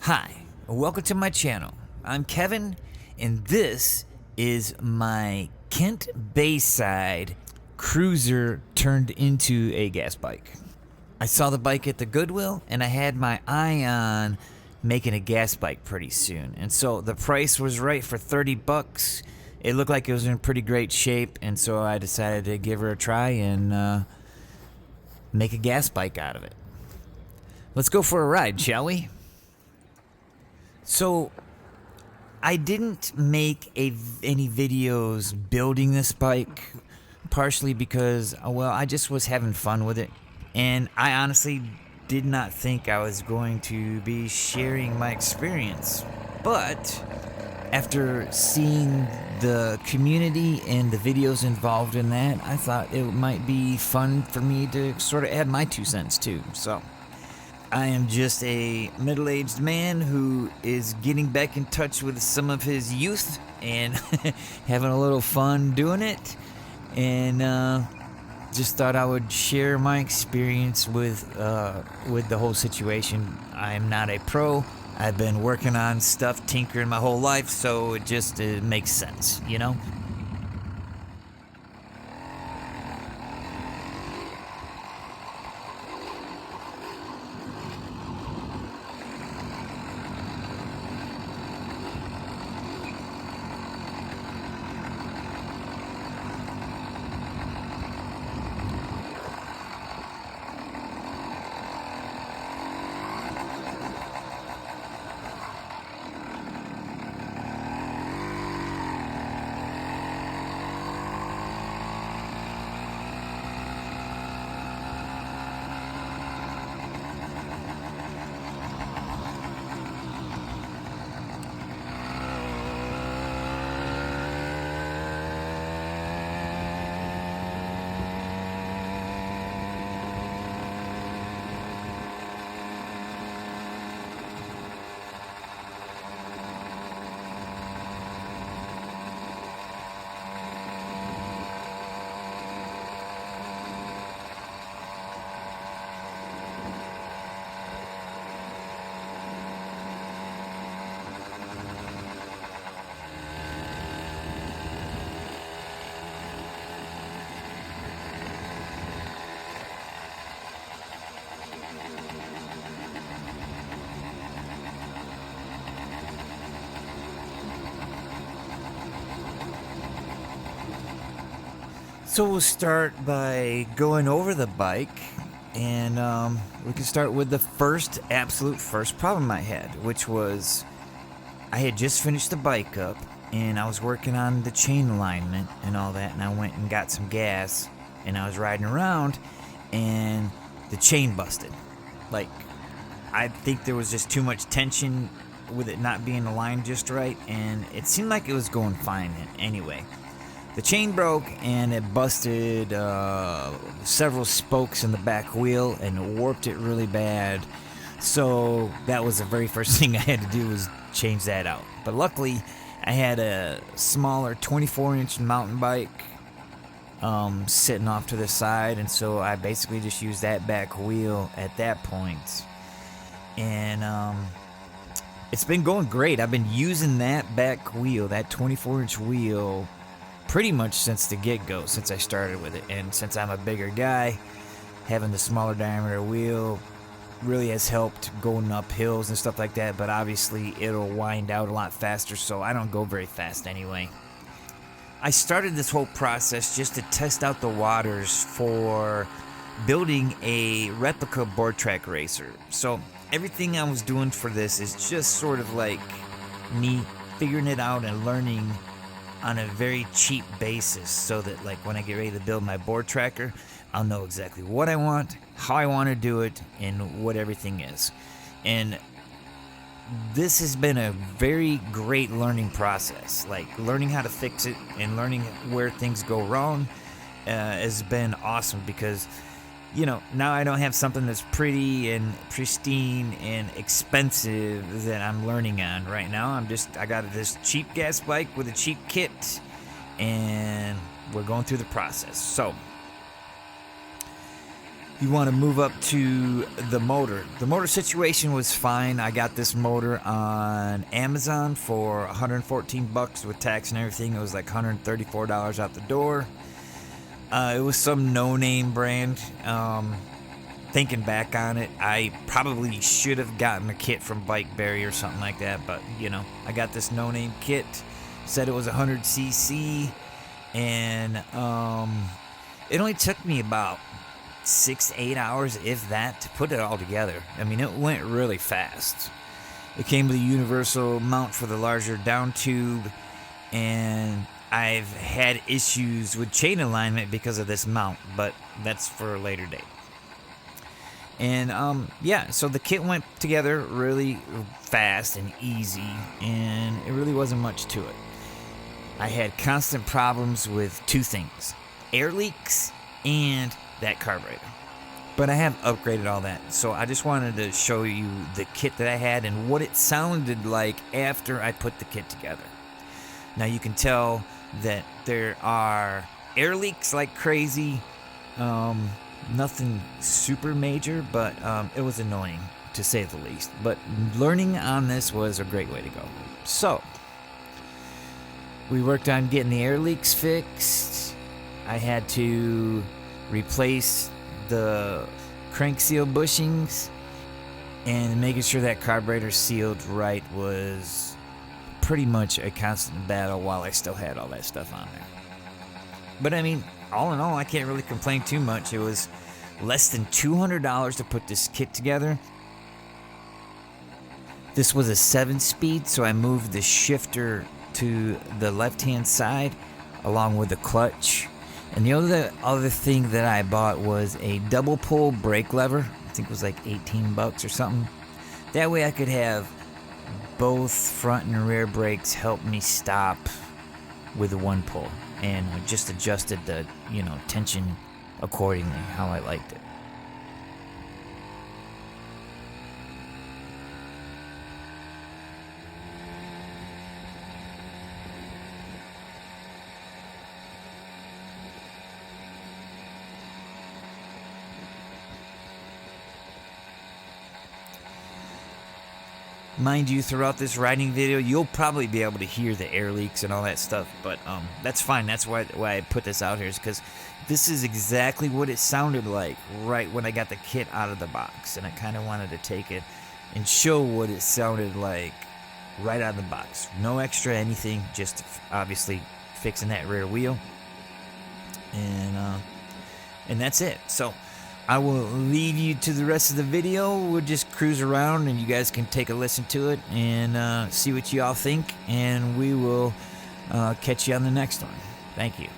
Hi, welcome to my channel. I'm Kevin, and this is my Kent Bayside Cruiser turned into a gas bike. I saw the bike at the Goodwill, and I had my eye on making a gas bike pretty soon. And so the price was right for 30 bucks. It looked like it was in pretty great shape, and so I decided to give her a try and make a gas bike out of it. Let's go for a ride, shall we? So, I didn't make any videos building this bike, partially because, well, I just was having fun with it. And I honestly did not think I was going to be sharing my experience. But, after seeing the community and the videos involved in that, I thought it might be fun for me to sort of add my 2 cents too. So, I am just a middle-aged man who is getting back in touch with some of his youth and having a little fun doing it, and just thought I would share my experience with the whole situation. I am not a pro. I've been working on stuff, tinkering my whole life, so it makes sense, you know? So we'll start by going over the bike, and we can start with the absolute first problem I had, which was I had just finished the bike up, and I was working on the chain alignment and all that, and I went and got some gas, and I was riding around, and the chain busted. Like, I think there was just too much tension with it not being aligned just right, and it seemed like it was going fine anyway. The chain broke and it busted several spokes in the back wheel and warped it really bad. So that was the very first thing I had to do, was change that out. But luckily, I had a smaller 24-inch mountain bike sitting off to the side, and so I basically just used that back wheel at that point. And it's been going great. I've been using that back wheel, that 24-inch wheel, pretty much since the get-go, since I started with it. And since I'm a bigger guy, having the smaller diameter wheel really has helped going up hills and stuff like that, but obviously it'll wind out a lot faster, so I don't go very fast anyway. I started this whole process just to test out the waters for building a replica board track racer. So everything I was doing for this is just sort of like me figuring it out and learning on a very cheap basis, so that like when I get ready to build my board tracker, I'll know exactly what I want, how I want to do it, and what everything is. And this has been a very great learning process. Like, learning how to fix it and learning where things go wrong has been awesome, because you know, now I don't have something that's pretty and pristine and expensive that I'm learning on right now. I got this cheap gas bike with a cheap kit, and we're going through the process. So you want to move up to the motor. The motor situation was fine. I got this motor on Amazon for 114 bucks with tax and everything. It was like $134 out the door. It was some no-name brand. Thinking back on it, I probably should have gotten a kit from Bikeberry or something like that, but you know, I got this no-name kit. Said it was 100cc, and it only took me about 6 to 8 hours, if that, to put it all together. I mean, it went really fast. It came with a universal mount for the larger down tube, and I've had issues with chain alignment because of this mount, but that's for a later date. And yeah, so the kit went together really fast and easy, and it really wasn't much to it. I had constant problems with two things: air leaks and that carburetor. But I have upgraded all that, so I just wanted to show you the kit that I had and what it sounded like after I put the kit together. Now you can tell that there are air leaks like crazy. Nothing super major, but it was annoying to say the least. But learning on this was a great way to go. So we worked on getting the air leaks fixed. I had to replace the crank seal bushings, and making sure that carburetor sealed right was pretty much a constant battle while I still had all that stuff on there. But I mean, all in all, I can't really complain too much. It was less than $200 to put this kit together. This was a 7-speed, so I moved the shifter to the left-hand side along with the clutch. And the other thing that I bought was a double pull brake lever. I think it was like 18 bucks or something. That way I could have both front and rear brakes help me stop with the one pull, and just adjusted the, tension accordingly how I liked it. Mind you, throughout this riding video, you'll probably be able to hear the air leaks and all that stuff, but that's fine. That's why I put this out here, is because this is exactly what it sounded like right when I got the kit out of the box, and I kind of wanted to take it and show what it sounded like right out of the box. No extra anything, just obviously fixing that rear wheel, and that's it. So I will leave you to the rest of the video. We'll just cruise around and you guys can take a listen to it and see what you all think, and we will catch you on the next one. Thank you.